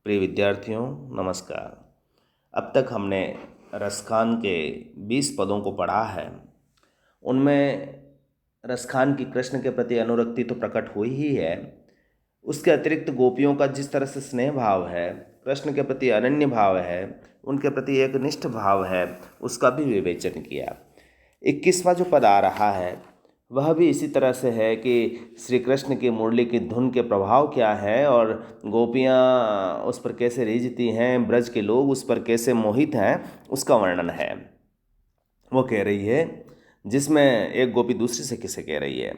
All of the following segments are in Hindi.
प्रिय विद्यार्थियों, नमस्कार। अब तक हमने रसखान के 20 पदों को पढ़ा है। उनमें रसखान की कृष्ण के प्रति अनुरक्ति तो प्रकट हुई ही है। उसके अतिरिक्त गोपियों का जिस तरह से स्नेह भाव है, कृष्ण के प्रति अनन्य भाव है, उनके प्रति एक निष्ठ भाव है, उसका भी विवेचन किया। 21वां जो पद आ रहा है वह भी इसी तरह से है कि श्री कृष्ण की मुरली की धुन के प्रभाव क्या है और गोपियाँ उस पर कैसे रीझती हैं, ब्रज के लोग उस पर कैसे मोहित हैं, उसका वर्णन है। वो कह रही है, जिसमें एक गोपी दूसरी से किसे कह रही है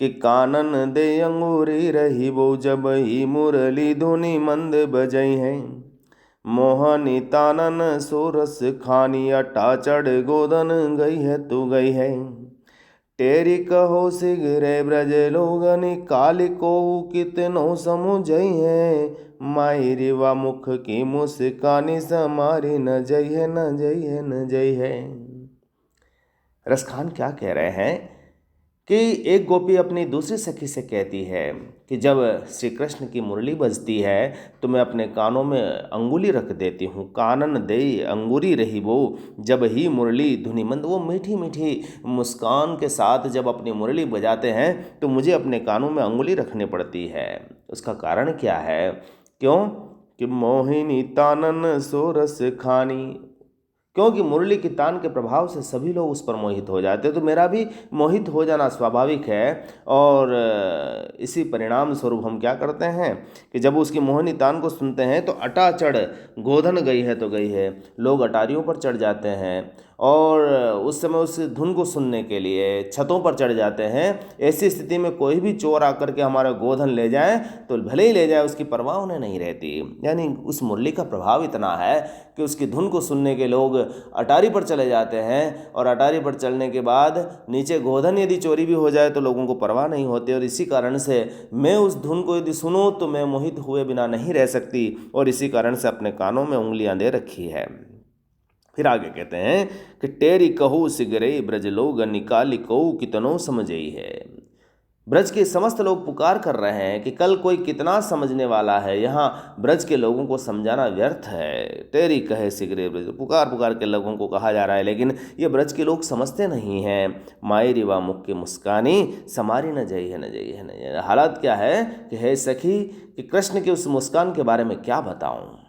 कि कानन दे अंगूरी रही वो जब ही मुरली धुनी मंद बजई है, मोहनी तानन सोरस खानी अटा चढ़ गोदन गई है तू गई है, टेरी कहो सिगरे ब्रज लोगनी काली को कितनो समुझई है, माई रिवा मुख की मुस्कानी समारी न जई है न जई है न जई है। रसखान क्या कह रहे हैं कि एक गोपी अपनी दूसरी सखी से कहती है कि जब श्री कृष्ण की मुरली बजती है तो मैं अपने कानों में अंगुली रख देती हूँ। कानन दे अंगूरी रही वो जब ही मुरली धुनीमंद, वो मीठी मीठी मुस्कान के साथ जब अपनी मुरली बजाते हैं तो मुझे अपने कानों में अंगुली रखनी पड़ती है। उसका कारण क्या है? क्यों कि मोहिनी तानन सोरस खानी, क्योंकि मुरली की तान के प्रभाव से सभी लोग उस पर मोहित हो जाते हैं, तो मेरा भी मोहित हो जाना स्वाभाविक है। और इसी परिणाम स्वरूप हम क्या करते हैं कि जब उसकी मोहिनी तान को सुनते हैं तो अटा चढ़ गोधन गई है तो गई है, लोग अटारियों पर चढ़ जाते हैं और उस समय उस धुन को सुनने के लिए छतों पर चढ़ जाते हैं। ऐसी स्थिति में कोई भी चोर आकर के हमारा गोधन ले जाए तो भले ही ले जाए, उसकी परवाह उन्हें नहीं रहती। यानी उस मुरली का प्रभाव इतना है कि उसकी धुन को सुनने के लोग अटारी पर चले जाते हैं और अटारी पर चलने के बाद नीचे गोधन यदि चोरी भी हो जाए तो लोगों को परवाह नहीं होती। और इसी कारण से मैं उस धुन को यदि सुनूं तो मैं मोहित हुए बिना नहीं रह सकती, और इसी कारण से अपने कानों में उंगलियां दे रखी है। फिर आगे कहते हैं कि टेरी कहू सिगरे ब्रज लोग निकाली कहू कितनो समझई है। ब्रज के समस्त लोग पुकार कर रहे हैं कि कल कोई कितना समझने वाला है, यहाँ ब्रज के लोगों को समझाना व्यर्थ है। टेरी कहे सिगरे ब्रज, पुकार पुकार के लोगों को कहा जा रहा है, लेकिन ये ब्रज के लोग समझते नहीं हैं। माई रिवा मुख की मुस्कानी समारी न जई है न जई है न जई है। हालत क्या है कि हे सखी कि कृष्ण की उस मुस्कान के बारे में क्या बताऊं।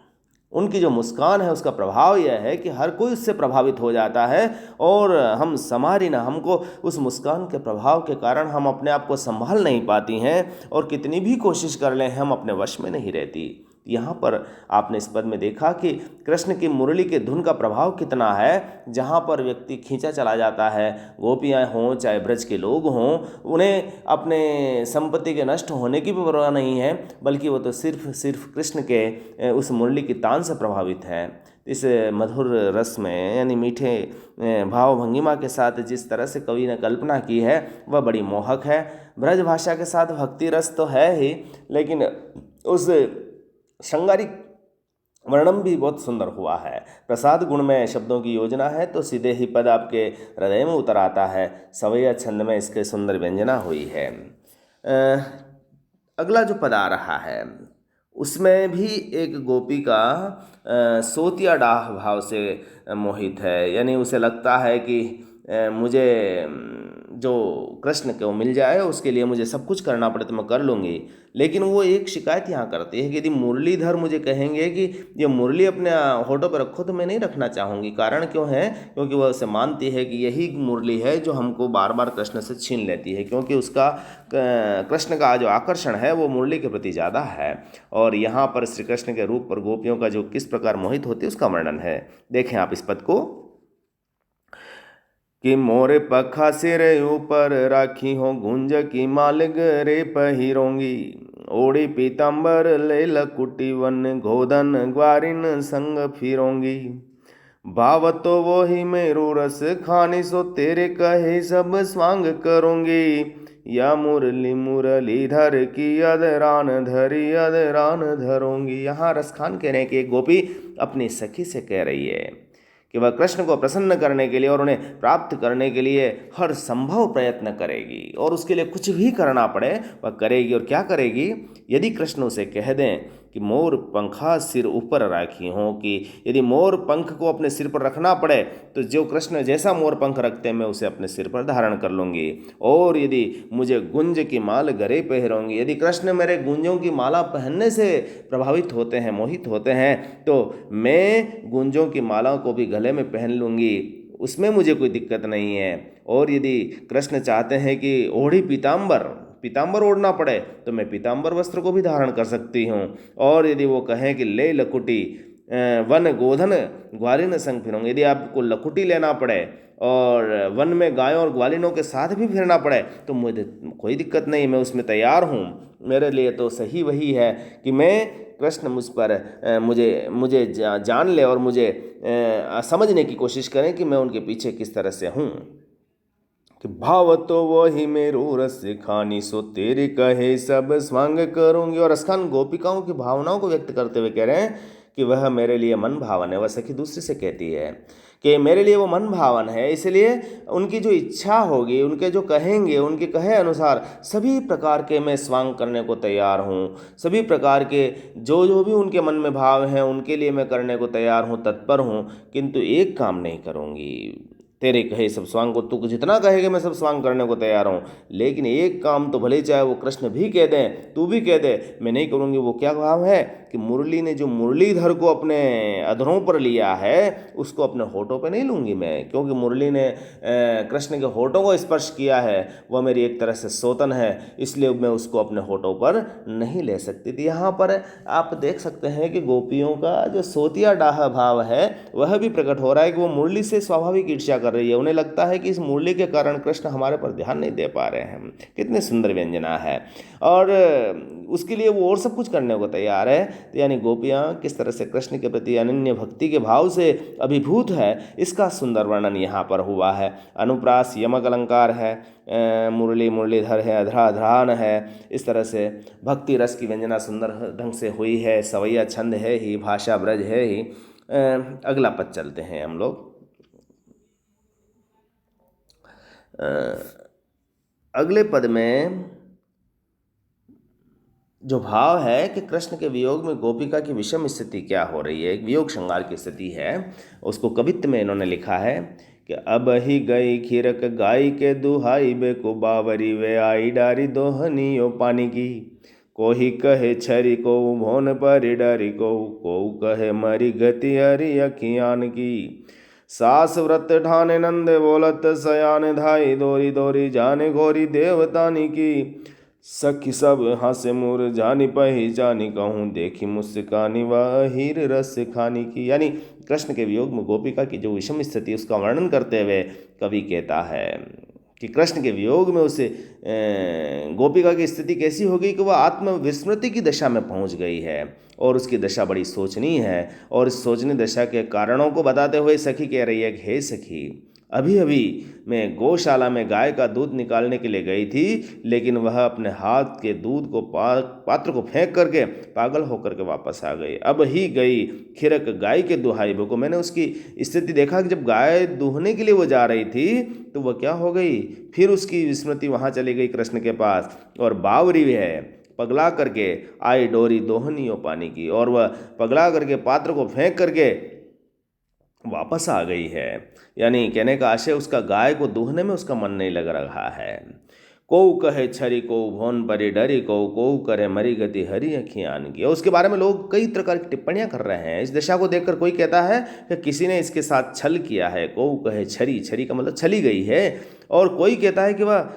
उनकी जो मुस्कान है उसका प्रभाव यह है कि हर कोई उससे प्रभावित हो जाता है और हम संभारी ना, हमको उस मुस्कान के प्रभाव के कारण हम अपने आप को संभाल नहीं पाती हैं और कितनी भी कोशिश कर लें हम अपने वश में नहीं रहती। यहाँ पर आपने इस पद में देखा कि कृष्ण की मुरली के धुन का प्रभाव कितना है। जहाँ पर व्यक्ति खींचा चला जाता है, गोपियाँ हों चाहे ब्रज के लोग हों, उन्हें अपने संपत्ति के नष्ट होने की भी परवाह नहीं है, बल्कि वो तो सिर्फ कृष्ण के उस मुरली की तान से प्रभावित हैं। इस मधुर रस में यानी मीठे भाव भंगिमा के साथ जिस तरह से कवि ने कल्पना की है वह बड़ी मोहक है। ब्रज भाषा के साथ भक्ति रस तो है ही, लेकिन उस श्रृंगारिक वर्णन भी बहुत सुंदर हुआ है। प्रसाद गुण में शब्दों की योजना है तो सीधे ही पद आपके हृदय में उतर आता है। सवैया छंद में इसके सुंदर व्यंजना हुई है। अगला जो पद आ रहा है उसमें भी एक गोपी का सोतिया डाह भाव से मोहित है। यानी उसे लगता है कि मुझे जो कृष्ण को मिल जाए उसके लिए मुझे सब कुछ करना पड़े तो मैं कर लूँगी। लेकिन वो एक शिकायत यहाँ करती है कि यदि मुरलीधर मुझे कहेंगे कि ये मुरली अपने होठों पर रखो तो मैं नहीं रखना चाहूँगी। कारण क्यों है? क्योंकि वह उसे मानती है कि यही मुरली है जो हमको बार बार कृष्ण से छीन लेती है, क्योंकि उसका कृष्ण का जो आकर्षण है वो मुरली के प्रति ज़्यादा है। और यहाँ पर श्री कृष्ण के रूप पर गोपियों का जो किस प्रकार मोहित होती है उसका वर्णन है। देखें आप इस पद को कि मोरे पखा सिर ऊपर राखी हो गुंज की मालिक रे पहिरोंगी, ओढ़ी पीताम्बर ले लकुटी वन गोधन ग्वारिन संग फिरोंगी, भाव तो वो ही मेरो रस खानी सो तेरे कहे सब स्वांग करूंगी, या मुरली मुरलीधर की अदरान धरी अदरान धरूंगी। यहाँ रसखान कह रहे हैं कि एक गोपी अपनी सखी से कह रही है कि वह कृष्ण को प्रसन्न करने के लिए और उन्हें प्राप्त करने के लिए हर संभव प्रयत्न करेगी और उसके लिए कुछ भी करना पड़े वह करेगी। और क्या करेगी? यदि कृष्ण उसे कह दें कि मोर पंखा सिर ऊपर राखी हो, कि यदि मोर पंख को अपने सिर पर रखना पड़े तो जो कृष्ण जैसा मोर पंख रखते हैं मैं उसे अपने सिर पर धारण कर लूँगी। और यदि मुझे गुंज की माल गले पहनूंगी, यदि कृष्ण मेरे गुंजों की माला पहनने से प्रभावित होते हैं, मोहित होते हैं, तो मैं गुंजों की माला को भी गले में पहन लूँगी, उसमें मुझे कोई दिक्कत नहीं है। और यदि कृष्ण चाहते हैं कि ओढ़ी पीताम्बर ओढ़ना पड़े तो मैं पीताम्बर वस्त्र को भी धारण कर सकती हूँ। और यदि वो कहें कि ले लकुटी वन गोधन ग्वालिन संग फिरूंगी, यदि आपको लकुटी लेना पड़े और वन में गायों और ग्वालिनों के साथ भी फिरना पड़े तो मुझे कोई दिक्कत नहीं, मैं उसमें तैयार हूँ। मेरे लिए तो सही वही है कि मैं कृष्ण मुझ पर मुझे जान ले और मुझे समझने की कोशिश करें कि मैं उनके पीछे किस तरह से हूँ। कि भाव तो वही मेरो रस खानी, सो तेरे कहे सब स्वांग करूंगी। और रसखान गोपिकाओं की भावनाओं को व्यक्त करते हुए कह रहे हैं कि वह मेरे लिए मन भावन है। वह सखी दूसरी से कहती है कि मेरे लिए वो मन भावन है, इसलिए उनकी जो इच्छा होगी, उनके जो कहेंगे, उनके कहे अनुसार सभी प्रकार के मैं स्वांग करने को तैयार हूँ। सभी प्रकार के जो भी उनके मन में भाव हैं उनके लिए मैं करने को तैयार हूँ, तत्पर हूँ, किंतु एक काम नहीं करूँगी। तेरे कहे सब स्वांग को तू जितना कहेगा मैं सब स्वांग करने को तैयार हूँ, लेकिन एक काम तो भले चाहे वो कृष्ण भी कह दें, तू भी कह दे, मैं नहीं करूँगी। वो क्या भाव है कि मुरली ने जो मुरलीधर को अपने अधरों पर लिया है उसको अपने होठों पे नहीं लूँगी मैं, क्योंकि मुरली ने कृष्ण के होठों को स्पर्श किया है, वह मेरी एक तरह से सौतन है, इसलिए मैं उसको अपने होठों पर नहीं ले सकती थी। यहाँ पर आप देख सकते हैं कि गोपियों का जो सोतिया डाह भाव है वह भी प्रकट हो रहा है कि वो मुरली से स्वाभाविक ईर्ष्या कर रही है। उन्हें लगता है कि इस मुरली के कारण कृष्ण हमारे पर ध्यान नहीं दे पा रहे हैं। कितने सुंदर व्यंजना है, और उसके लिए वो और सब कुछ करने को तैयार है। तो यानी गोपियाँ किस तरह से कृष्ण के प्रति अनन्य भक्ति के भाव से अभिभूत है, इसका सुंदर वर्णन यहाँ पर हुआ है। अनुप्रास यमक अलंकार है, मुरली मुरलीधर है, अधराधरान है, इस तरह से भक्ति रस की व्यंजना सुंदर ढंग से हुई है। सवैया छंद है ही, भाषा ब्रज है ही। अगला पद चलते हैं हम लोग। अगले पद में जो भाव है कि कृष्ण के वियोग में गोपिका की विषम स्थिति क्या हो रही है, एक वियोग श्रृंगार की स्थिति है, उसको कवित्त में इन्होंने लिखा है कि अब ही गई खीरक गाय के दुहाई बे को बावरी वे आई डारी दोहनियो पानी की। कोही कहे छरी को भोन पर डरी को कहे मरी गति हरी अखियान की। सास व्रत ठाने नंद बोलत सयान धाई दोरी दोरी जाने घोरी देवतानी की। सखी सब हंसे मुर जानी पहचानी कहूँ देखी मुस्कानी हीर रस खानी की। यानी कृष्ण के वियोग में गोपिका की जो विषम स्थिति उसका वर्णन करते हुए कवि कहता है कि कृष्ण के वियोग में उसे गोपिका की स्थिति कैसी हो गई कि वह आत्मविस्मृति की दशा में पहुंच गई है, और उसकी दशा बड़ी सोचनीय है। और इस सोचनीय दशा के कारणों को बताते हुए सखी कह रही है कि हे सखी, अभी अभी मैं गौशाला में गाय का दूध निकालने के लिए गई थी, लेकिन वह अपने हाथ के दूध को पात्र को फेंक करके पागल होकर के वापस आ गई। अब ही गई खिरक गाय के दुहाई को। मैंने उसकी स्थिति देखा कि जब गाय दूहने के लिए वो जा रही थी तो वह क्या हो गई, फिर उसकी विस्मृति वहाँ चली गई कृष्ण के पास, और बावरी है पगला करके आई डोरी दोहनियों पानी की, और वह पगला करके पात्र को फेंक करके वापस आ गई है। यानी कहने का आशय उसका गाय को दूहने में उसका मन नहीं लग रहा है। को कहे छरी को भोन परी डरी को करे मरी गति हरी अखियान की। और उसके बारे में लोग कई प्रकार की टिप्पणियां कर रहे हैं। इस दशा को देखकर कोई कहता है कि किसी ने इसके साथ छल किया है, को कहे छरी, छरी का मतलब छली गई है, और कोई कहता है कि वह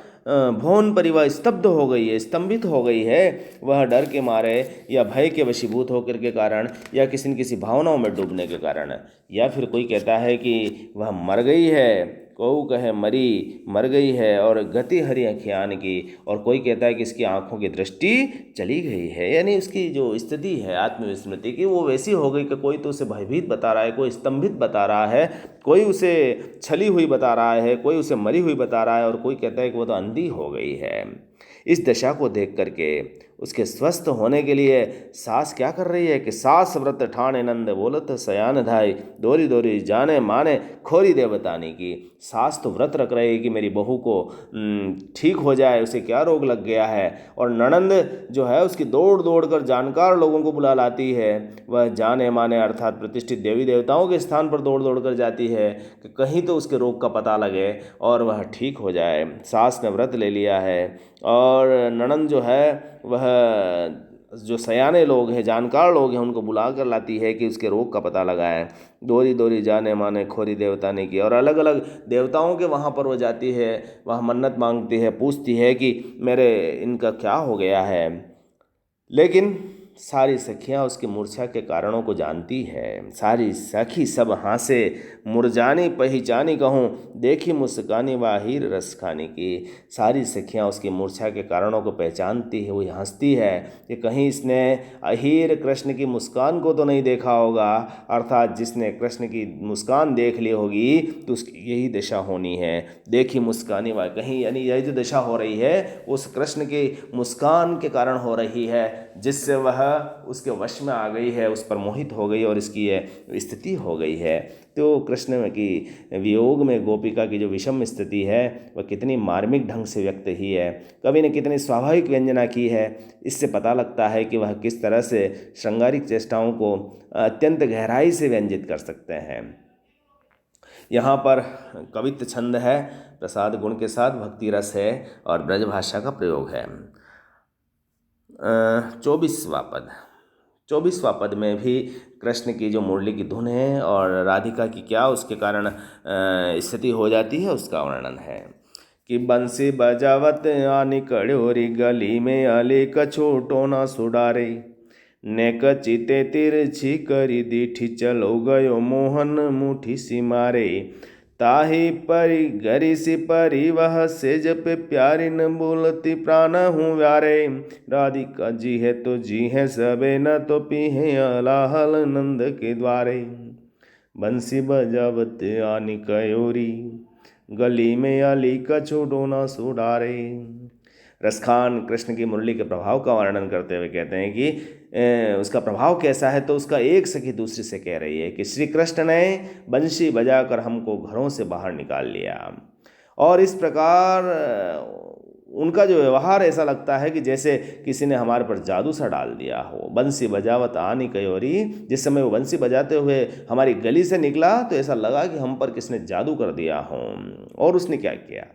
भौन परी, वह स्तब्ध हो गई है, स्तंभित हो गई है, वह डर के मारे या भय के वशीभूत होकर के कारण या किसी न किसी भावनाओं में डूबने के कारण, या फिर कोई कहता है कि वह मर गई है, कोई कहे मर गई है और गति हरी अखियान की, और कोई कहता है कि इसकी आंखों की दृष्टि चली गई है। यानी उसकी जो स्थिति है आत्मविस्मृति की वो वैसी हो गई कि कोई तो उसे भयभीत बता रहा है, कोई स्तंभित बता रहा है, कोई उसे छली हुई बता रहा है, कोई उसे मरी हुई बता रहा है, और कोई कहता है कि वो तो अंधी हो गई है। इस दशा को देख करके उसके स्वस्थ होने के लिए सास क्या कर रही है कि सास व्रत ठाणे नंद बोलत सयान धाई, दोरी दोरी जाने माने खोरी देवतानी की। सास तो व्रत रख रही है कि मेरी बहू को ठीक हो जाए, उसे क्या रोग लग गया है। और ननंद जो है उसकी दौड़ दौड़ कर जानकार लोगों को बुला लाती है। वह जाने माने अर्थात प्रतिष्ठित देवी देवताओं के स्थान पर दौड़ दौड़ कर जाती है कि कहीं तो उसके रोग का पता लगे और वह ठीक हो जाए। सास ने व्रत ले लिया है और ननंद जो है वह जो सयाने लोग हैं, जानकार लोग हैं, उनको बुला कर लाती है कि उसके रोग का पता लगाएं। दोरी दोरी जाने माने खोरी देवता ने की। और अलग अलग देवताओं के वहाँ पर वो जाती है, वह मन्नत मांगती है, पूछती है कि मेरे इनका क्या हो गया है। लेकिन सारी सखियाँ उसकी मूर्छा के कारणों को जानती है। सारी सखी सब हासे मुरझानी पहचानी कहूँ, देखी मुस्कानी वाहिर रस खाने की। सारी सखियाँ उसकी मूर्छा के कारणों को पहचानती है। वो हंसती है कि कहीं इसने अहीर कृष्ण की मुस्कान को तो नहीं देखा होगा, अर्थात जिसने कृष्ण की मुस्कान देख ली होगी तो उसकी यही दशा होनी है। देखी मुस्कानी वाह, कहीं यानी यही जो दशा हो रही है उस कृष्ण की मुस्कान के कारण हो रही है, जिससे वह उसके वश में आ गई है, उस पर मोहित हो गई और इसकी ये स्थिति हो गई है। तो कृष्ण की वियोग में गोपिका की जो विषम स्थिति है वह कितनी मार्मिक ढंग से व्यक्त ही है। कवि ने कितनी स्वाभाविक व्यंजना की है, इससे पता लगता है कि वह किस तरह से श्रृंगारिक चेष्टाओं को अत्यंत गहराई से व्यंजित कर सकते हैं। यहाँ पर कवित्व छंद है, प्रसाद गुण के साथ भक्ति रस है और ब्रज भाषा का प्रयोग है। 24वां पद। 24वां पद में भी कृष्ण की जो मुरली की धुन है और राधिका की क्या उसके कारण स्थिति हो जाती है उसका वर्णन है कि बंसी बजावत आनी कड़ोरी, गली में अली कछोटो ना सुडारे, नेक चिते तिरछी करी दीठी, चलो गयो मोहन मुठी सी मारे, ताही परी गरी सी परी वह सेज पे प्यारी, न बोलती प्राण हूँ व्यारे, राधिका जी है तो जी है सबे, न तो पीहे अलाहल नंद के द्वारे, बंसी बजावत आनी कयोरी, गली में अली कछोटो ना सुडारे। रसखान कृष्ण की मुरली के प्रभाव का वर्णन करते हुए कहते हैं कि उसका प्रभाव कैसा है, तो उसका एक सखी दूसरी से कह रही है कि श्री कृष्ण ने बंशी बजाकर हमको घरों से बाहर निकाल लिया। और इस प्रकार उनका जो व्यवहार ऐसा लगता है कि जैसे किसी ने हमारे पर जादू सा डाल दिया हो। बंसी बजावत आनी कयोरी, जिस समय वो बंसी बजाते हुए हमारी गली से निकला तो ऐसा लगा कि हम पर किसने जादू कर दिया हो। और उसने क्या किया,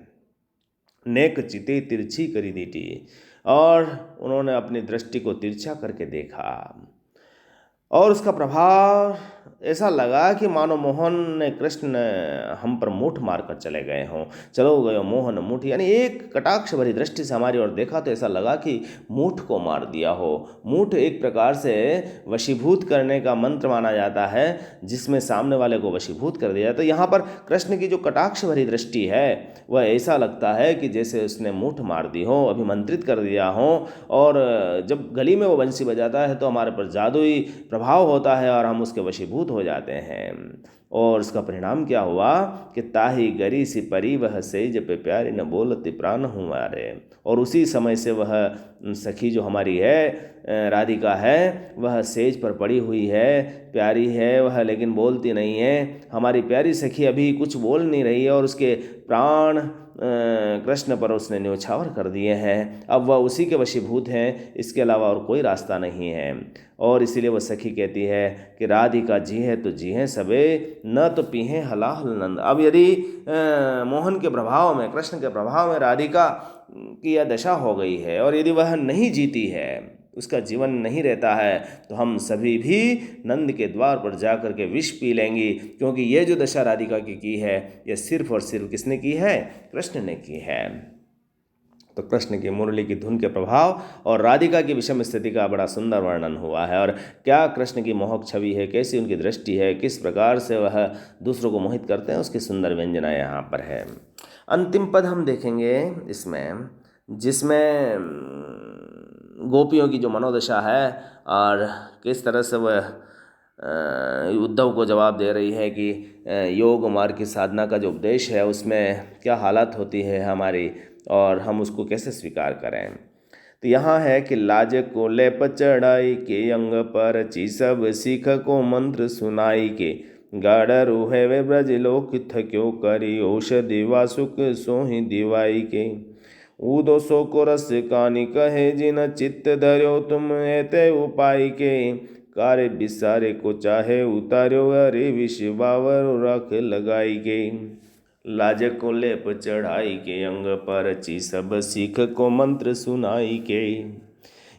नेक चिते तिरछी करी दीटी, और उन्होंने अपनी दृष्टि को तिरछा करके देखा और उसका प्रभाव ऐसा लगा कि मानो मोहन ने कृष्ण ने हम पर मूठ मार कर चले गए हों। चलो गयो मोहन मूठ, यानी एक कटाक्ष भरी दृष्टि से हमारी ओर देखा तो ऐसा लगा कि मूठ को मार दिया हो। मूठ एक प्रकार से वशीभूत करने का मंत्र माना जाता है, जिसमें सामने वाले को वशीभूत कर दिया। तो यहाँ पर कृष्ण की जो कटाक्ष भरी दृष्टि है वह ऐसा लगता है कि जैसे उसने मूठ मार दी हो, अभिमंत्रित कर दिया हो। और जब गली में वो बंसी बजाता है तो हमारे पर जादुई प्रभाव होता है और हम उसके वशीभूत हो जाते हैं। और उसका परिणाम क्या हुआ कि ताही गरी सी परी वह सेज पे प्यारी, न बोलती प्राण हूँ मारे। और उसी समय से वह सखी जो हमारी है राधिका है, वह सेज पर पड़ी हुई है, प्यारी है वह, लेकिन बोलती नहीं है। हमारी प्यारी सखी अभी कुछ बोल नहीं रही है और उसके प्राण कृष्ण पर उसने न्योछावर कर दिए हैं। अब वह उसी के वशीभूत हैं, इसके अलावा और कोई रास्ता नहीं है। और इसीलिए वह सखी कहती है कि राधिका जी है तो जी हैं सबे, न तो पीहें हलाहल नंद। अब यदि मोहन के प्रभाव में, कृष्ण के प्रभाव में राधिका की यह दशा हो गई है और यदि वह नहीं जीती है, उसका जीवन नहीं रहता है, तो हम सभी भी नंद के द्वार पर जाकर के विष पी लेंगी। क्योंकि ये जो दशा राधिका की है, यह सिर्फ और सिर्फ किसने की है, कृष्ण ने की है। तो कृष्ण की मुरली की धुन के प्रभाव और राधिका की विषम स्थिति का बड़ा सुंदर वर्णन हुआ है। और क्या कृष्ण की मोहक छवि है, कैसी उनकी दृष्टि है, किस प्रकार से वह दूसरों को मोहित करते हैं, उसकी सुंदर व्यंजना यहाँ पर है। अंतिम पद हम देखेंगे इसमें, जिसमें गोपियों की जो मनोदशा है और किस तरह से वह उद्धव को जवाब दे रही है कि योग मार्ग की साधना का जो उपदेश है उसमें क्या हालत होती है हमारी और हम उसको कैसे स्वीकार करें। तो यहाँ है कि लाज को लेप चढ़ाई के, अंग पर ची सब सीख को मंत्र सुनाई के, गाढ़ रूहे वे ब्रज लोक थक्यो करी, औषधि वासुक सोहि दिवाई के। ऊदो सो को रस कानी कहे, जिन चित्त धर्यो तुम एते उपाय के, कार्य बिसारे को चाहे उतार्यो, अरे विष बावर रख लगाई के। लाज को लेप चढ़ाई के, अंग पर ची सब सीख को मंत्र सुनाई के।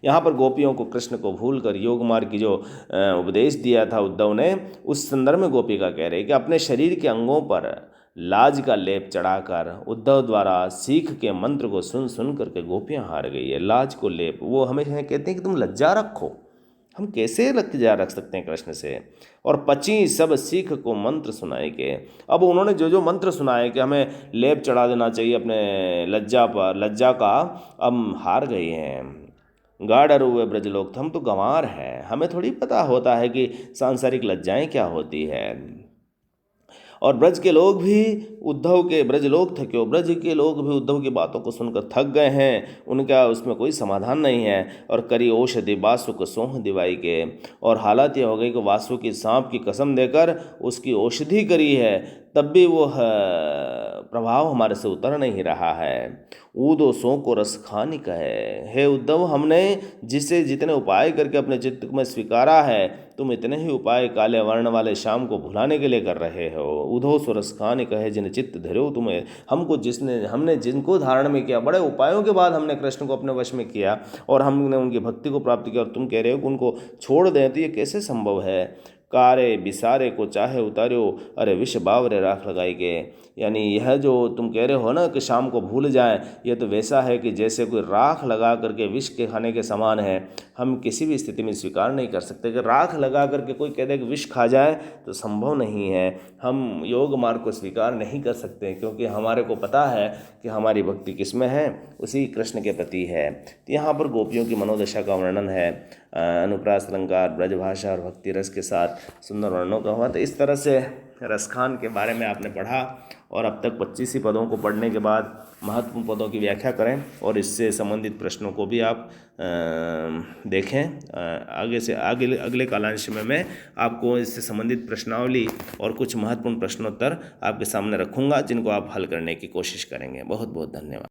यहाँ पर गोपियों को कृष्ण को भूल कर योग मार्ग की जो उपदेश दिया था उद्धव ने, उस संदर्भ में गोपिका कह रही कि अपने शरीर के अंगों पर लाज का लेप चढ़ाकर उद्धव द्वारा सीख के मंत्र को सुन सुन करके गोपियाँ हार गई है। लाज को लेप, वो हमें कहते हैं कि तुम लज्जा रखो। हम कैसे लज्जा रख सकते हैं कृष्ण से। और पची सब सीख को मंत्र सुनाए के, अब उन्होंने जो जो मंत्र सुनाए कि हमें लेप चढ़ा देना चाहिए अपने लज्जा पर, लज्जा का, अब हार गए हैं। गाढ़ रुए ब्रजलोक, हम तो गंवार हैं, हमें थोड़ी पता होता है कि सांसारिक लज्जाएं क्या होती है। और ब्रज के लोग भी उद्धव के, ब्रज लोग थे क्यों, ब्रज के लोग भी उद्धव की बातों को सुनकर थक गए हैं, उनका उसमें कोई समाधान नहीं है। और करी औषधि वासुक सोह दिवाई के, और हालत यह हो गई कि वासु की सांप की कसम देकर उसकी औषधि करी है, तब भी वो प्रभाव हमारे से उतर नहीं रहा है। ऊदो सो को रस खानी कहे, हे उद्धव हमने जिसे जितने उपाय करके अपने चित्त में स्वीकारा है, तुम इतने ही उपाय काले वर्ण वाले शाम को भुलाने के लिए कर रहे हो। उधो सो रस खानी कहे, जिन चित्त धरो तुम्हें, हमने जिनको धारण में किया, बड़े उपायों के बाद हमने कृष्ण को अपने वश में किया और हमने उनकी भक्ति को प्राप्त किया, और तुम कह रहे हो कि उनको छोड़ दें, तो ये कैसे संभव है। कारे बिसारे को चाहे उतार्यो, अरे विष बावरे राख लगाई के। यानी यह जो तुम कह रहे हो ना कि शाम को भूल जाएं, यह तो वैसा है कि जैसे कोई राख लगा करके विष के खाने के समान है। हम किसी भी स्थिति में स्वीकार नहीं कर सकते कि राख लगा करके कोई कह दे कि विष खा जाए, तो संभव नहीं है। हम योग मार्ग को स्वीकार नहीं कर सकते, क्योंकि हमारे को पता है कि हमारी भक्ति किसमें है, उसी कृष्ण के प्रति है। तो यहाँ पर गोपियों की मनोदशा का वर्णन है, अनुप्रास अलंकार, ब्रजभाषा और भक्ति रस के साथ सुंदर वर्णनों का हुआ। तो इस तरह से रसखान के बारे में आपने पढ़ा, और अब तक 25 ही पदों को पढ़ने के बाद महत्वपूर्ण पदों की व्याख्या करें, और इससे संबंधित प्रश्नों को भी आप देखें। आगे से अगले कालांश में मैं आपको इससे संबंधित प्रश्नावली और कुछ महत्वपूर्ण प्रश्नोत्तर आपके सामने रखूँगा, जिनको आप हल करने की कोशिश करेंगे। बहुत बहुत धन्यवाद।